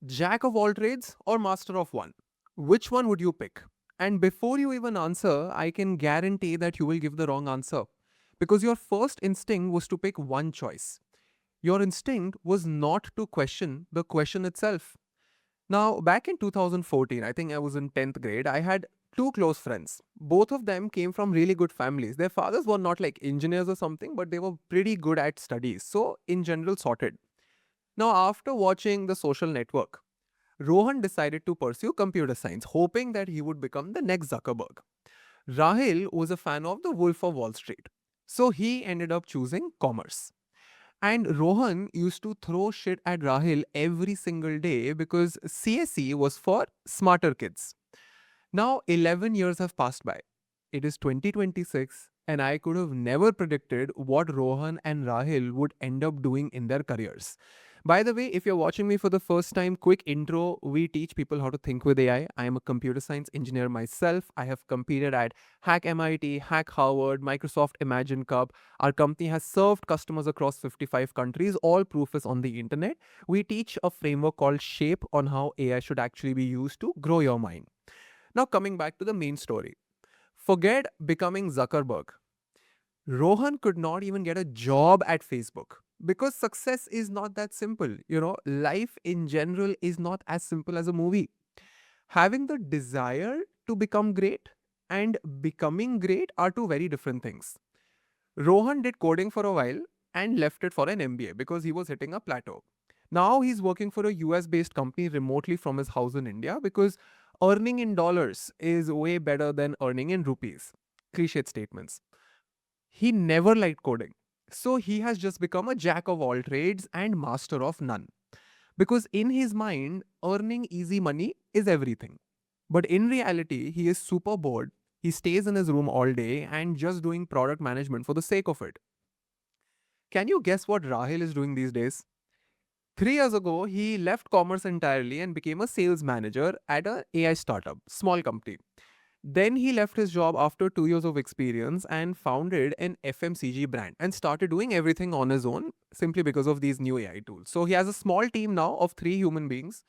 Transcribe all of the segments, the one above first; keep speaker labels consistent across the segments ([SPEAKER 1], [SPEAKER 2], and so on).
[SPEAKER 1] Jack of all trades or master of one? Which one would you pick? And before you even answer, I can guarantee that you will give the wrong answer. Because your first instinct was to pick one choice. Your instinct was not to question the question itself. Now, back in 2014, I think I was in 10th grade, I had two close friends. Both of them came from really good families. Their fathers were not like engineers or something, but they were pretty good at studies. So, in general, sorted. Now, after watching The Social Network, Rohan decided to pursue computer science, hoping that he would become the next Zuckerberg. Rahil was a fan of The Wolf of Wall Street, so he ended up choosing commerce. And Rohan used to throw shit at Rahil every single day because CSE was for smarter kids. Now, 11 years have passed by. It is 2026, and I could have never predicted what Rohan and Rahil would end up doing in their careers. By the way, if you're watching me for the first time, quick intro. We teach people how to think with AI. I am a computer science engineer myself. I have competed at Hack MIT, Hack Harvard, Microsoft Imagine Cup. Our company has served customers across 55 countries. All proof is on the internet. We teach a framework called Shape on how AI should actually be used to grow your mind. Now, coming back to the main story. Forget becoming Zuckerberg. Rohan could not even get a job at Facebook because success is not that simple. Life in general is not as simple as a movie. Having the desire to become great and becoming great are two very different things. Rohan did coding for a while and left it for an MBA because he was hitting a plateau. Now he's working for a US based company remotely from his house in India because earning in dollars is way better than earning in rupees. Cliched statements. He never liked coding. So he has just become a jack of all trades and master of none. Because in his mind, earning easy money is everything. But in reality, he is super bored. He stays in his room all day and just doing product management for the sake of it. Can you guess what Rahil is doing these days? 3 years ago, he left commerce entirely and became a sales manager at a AI startup, small company. Then he left his job after 2 years of experience and founded an FMCG brand and started doing everything on his own simply because of these new AI tools. So he has a small team now of 3 human beings.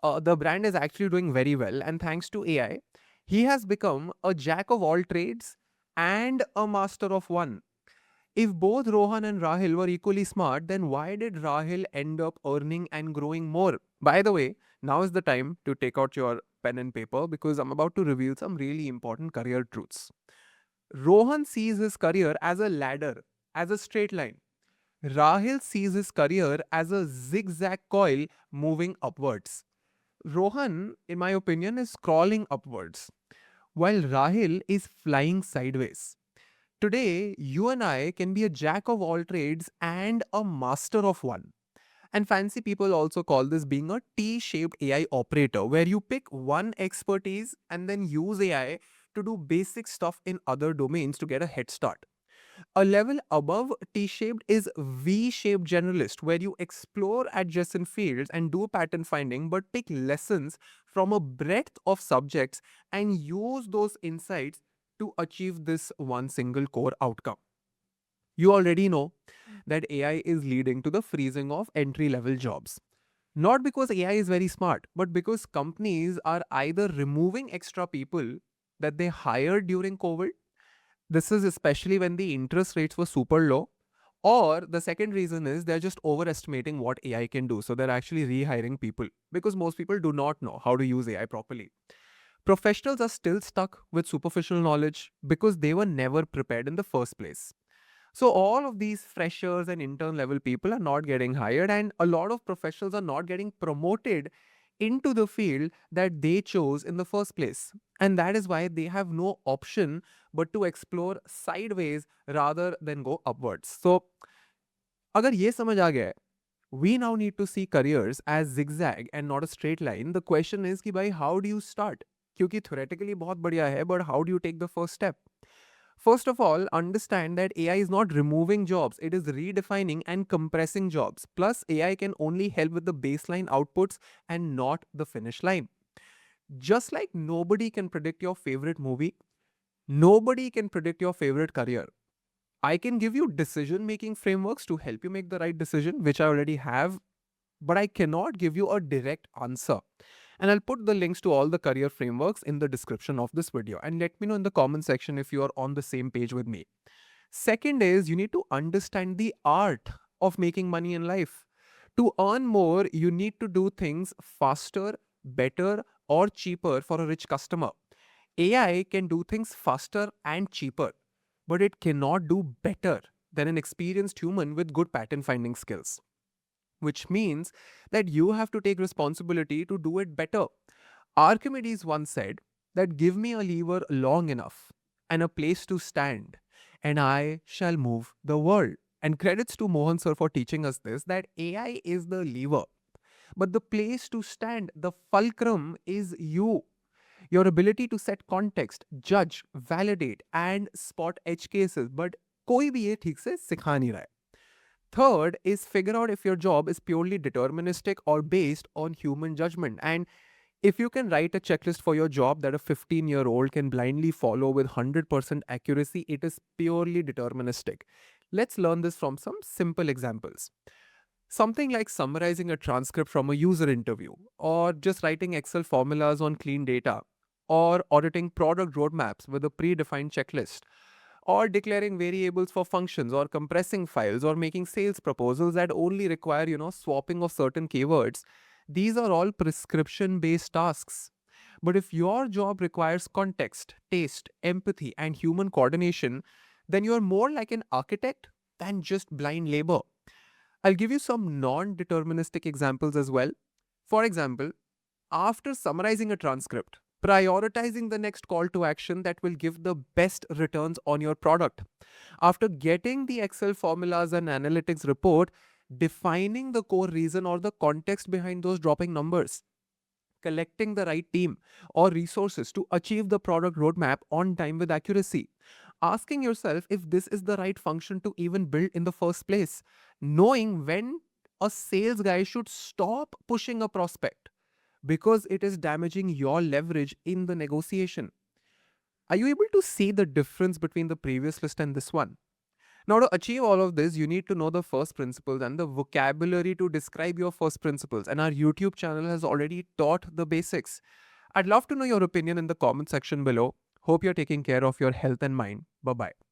[SPEAKER 1] The brand is actually doing very well, and thanks to AI, he has become a jack of all trades and a master of one. If both Rohan and Rahil were equally smart, then why did Rahil end up earning and growing more? By the way, now is the time to take out your pen and paper because I'm about to reveal some really important career truths. Rohan sees his career as a ladder, as a straight line. Rahil sees his career as a zigzag coil moving upwards. Rohan, in my opinion, is crawling upwards, while Rahil is flying sideways. Today, you and I can be a jack of all trades and a master of one. And fancy people also call this being a T shaped AI operator, where you pick one expertise and then use AI to do basic stuff in other domains to get a head start. A level above T shaped is V shaped generalist, where you explore adjacent fields and do pattern finding, but take lessons from a breadth of subjects and use those insights to achieve this one single core outcome. You already know that AI is leading to the freezing of entry level jobs. Not because AI is very smart, but because companies are either removing extra people that they hired during COVID. This is especially when the interest rates were super low. Or the second reason is they're just overestimating what AI can do. So they're actually rehiring people because most people do not know how to use AI properly. Professionals are still stuck with superficial knowledge because they were never prepared in the first place. So all of these freshers and intern level people are not getting hired, and a lot of professionals are not getting promoted into the field that they chose in the first place. And that is why they have no option but to explore sideways rather than go upwards. So अगर ये समझ आ गया है, we now need to see careers as zigzag and not a straight line. The question is कि भाई how do you start? क्योंकि theoretically बहुत बढ़िया है, but how do you take the first step? First of all, understand that AI is not removing jobs, it is redefining and compressing jobs. Plus, AI can only help with the baseline outputs and not the finish line. Just like nobody can predict your favorite movie, nobody can predict your favorite career. I can give you decision making frameworks to help you make the right decision, which I already have, but I cannot give you a direct answer. And I'll put the links to all the career frameworks in the description of this video. And let me know in the comment section if you are on the same page with me. Second is you need to understand the art of making money in life. To earn more, you need to do things faster, better, or cheaper for a rich customer. AI can do things faster and cheaper, but it cannot do better than an experienced human with good pattern finding skills, which means that you have to take responsibility to do it better. Archimedes once said that give me a lever long enough and a place to stand, and I shall move the world. And credits to Mohan sir for teaching us this, that AI is the lever, but the place to stand, the fulcrum, is you. Your ability to set context, judge, validate, and spot edge cases. But कोई भी ये ठीक से सिखा नहीं रहा है. Third is figure out if your job is purely deterministic or based on human judgment. And if you can write a checklist for your job that a 15-year-old can blindly follow with 100% accuracy, it is purely deterministic. Let's learn this from some simple examples. Something like summarizing a transcript from a user interview, or just writing Excel formulas on clean data, or auditing product roadmaps with a predefined checklist, or declaring variables for functions, or compressing files, or making sales proposals that only require, swapping of certain keywords. These are all prescription based tasks. But if your job requires context, taste, empathy, and human coordination, then you are more like an architect than just blind labor. I'll give you some non deterministic examples as well. For example, after summarizing a transcript, prioritizing the next call to action that will give the best returns on your product. After getting the Excel formulas and analytics report, defining the core reason or the context behind those dropping numbers. Collecting the right team or resources to achieve the product roadmap on time with accuracy. Asking yourself if this is the right function to even build in the first place. Knowing when a sales guy should stop pushing a prospect because it is damaging your leverage in the negotiation. Are you able to see the difference between the previous list and this one? Now, to achieve all of this, you need to know the first principles and the vocabulary to describe your first principles. And our YouTube channel has already taught the basics. I'd love to know your opinion in the comment section below. Hope you're taking care of your health and mind. Bye bye.